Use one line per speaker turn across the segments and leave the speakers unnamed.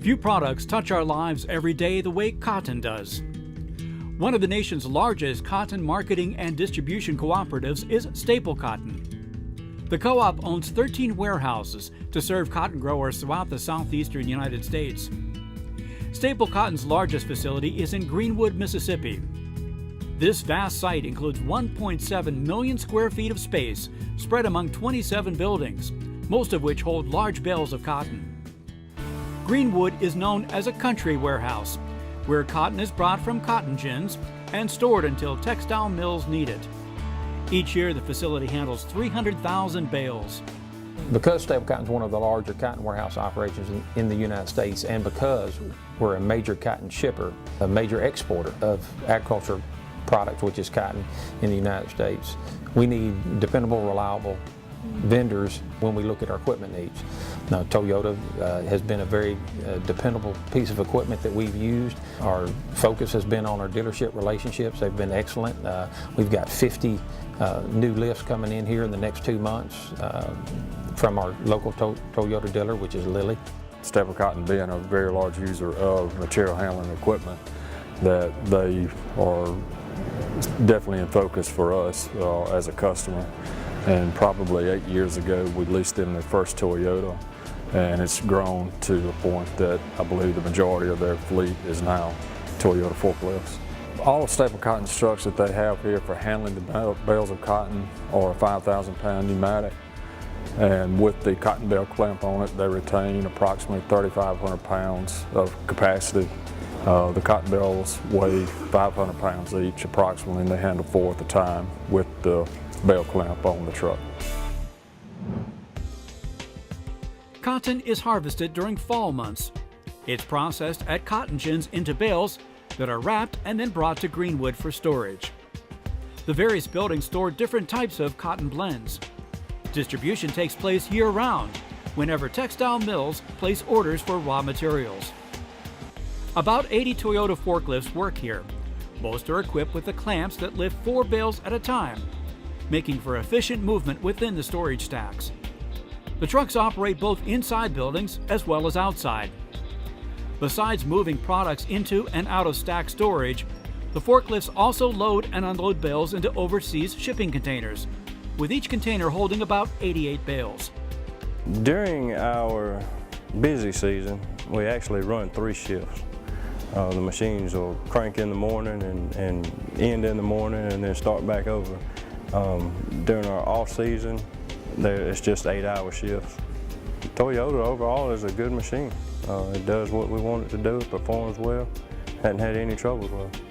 Few products touch our lives every day the way cotton does. One of the nation's largest cotton marketing and distribution cooperatives is Staplcotn. The co-op owns 13 warehouses to serve cotton growers throughout the southeastern United States. Staplcotn's largest facility is in Greenwood, Mississippi. This vast site includes 1.7 million square feet of space spread among 27 buildings, most of which hold large bales of cotton. Greenwood is known as a country warehouse, where cotton is brought from cotton gins and stored until textile mills need it. Each year, the facility handles 300,000 bales.
Because Staplcotn is one of the larger cotton warehouse operations in the United States, and because we're a major cotton shipper, a major exporter of agriculture products, which is cotton, in the United States, we need dependable, reliable vendors when we look at our equipment needs. Now, Toyota has been a very dependable piece of equipment that we've used. Our focus has been on our dealership relationships. They've been excellent. We've got 50 new lifts coming in here in the next 2 months from our local Toyota dealer, which is Lilly.
Staplcotn being a very large user of material handling equipment, that they are definitely in focus for us as a customer. And probably 8 years ago, we leased them their first Toyota, and it's grown to the point that I believe the majority of their fleet is now Toyota forklifts. All of Staplcotn's trucks that they have here for handling the bales of cotton are a 5,000-pound pneumatic, and with the cotton bale clamp on it, they retain approximately 3,500 pounds of capacity. The cotton bales weigh 500 pounds each approximately, and they handle 4 at a time with the bale clamp on the truck.
Cotton is harvested during fall months. It's processed at cotton gins into bales that are wrapped and then brought to Greenwood for storage. The various buildings store different types of cotton blends. Distribution takes place year-round, whenever textile mills place orders for raw materials. About 80 Toyota forklifts work here. Most are equipped with the clamps that lift 4 bales at a time, making for efficient movement within the storage stacks. The trucks operate both inside buildings as well as outside. Besides moving products into and out of stack storage, the forklifts also load and unload bales into overseas shipping containers, with each container holding about 88 bales.
During our busy season, we actually run 3 shifts. The machines will crank in the morning and end in the morning and then start back over. During our off season, it's just 8-hour shifts. Toyota overall is a good machine. It does what we want it to do, it performs well, hadn't had any troubles with it.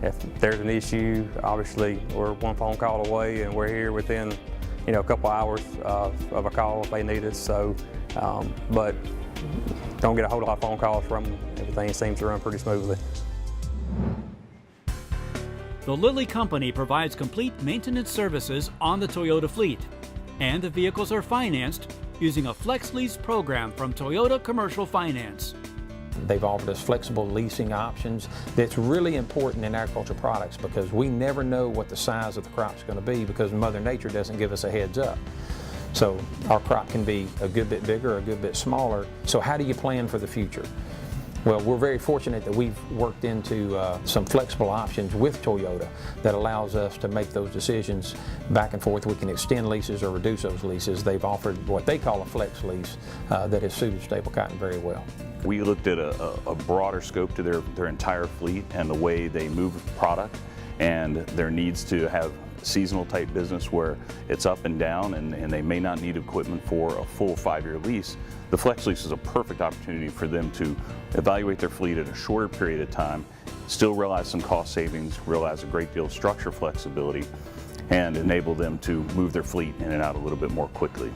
If there's an issue, obviously we're 1 phone call away and we're here within a couple hours of a call if they need us. So, but don't get a whole lot of phone calls from them. Everything seems to run pretty smoothly.
The Lilly Company provides complete maintenance services on the Toyota fleet, and the vehicles are financed using a flex lease program from Toyota Commercial Finance.
They've offered us flexible leasing options. That's really important in agriculture products because we never know what the size of the crop is going to be because Mother Nature doesn't give us a heads up. So our crop can be a good bit bigger or a good bit smaller. So how do you plan for the future? Well, we're very fortunate that we've worked into some flexible options with Toyota that allows us to make those decisions back and forth. We can extend leases or reduce those leases. They've offered what they call a flex lease that has suited Staplcotn very well.
We looked at a broader scope to their entire fleet and the way they move product and their needs to have seasonal type business where it's up and down and they may not need equipment for a full 5-year lease. The flex lease is a perfect opportunity for them to evaluate their fleet at a shorter period of time, still realize some cost savings, realize a great deal of structure flexibility, and enable them to move their fleet in and out a little bit more quickly.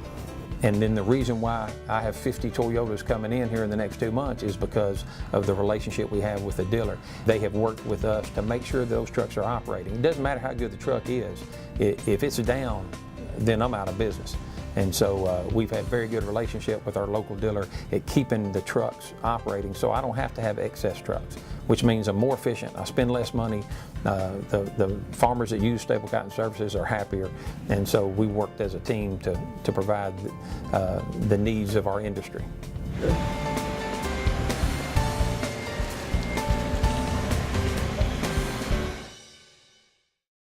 And then the reason why I have 50 Toyotas coming in here in the next 2 months is because of the relationship we have with the dealer. They have worked with us to make sure those trucks are operating. It doesn't matter how good the truck is. If it's down, then I'm out of business. And so we've had very good relationship with our local dealer at keeping the trucks operating so I don't have to have excess trucks, which means I'm more efficient. I spend less money. The farmers that use Staplcotn services are happier. And so we worked as a team to provide the needs of our industry.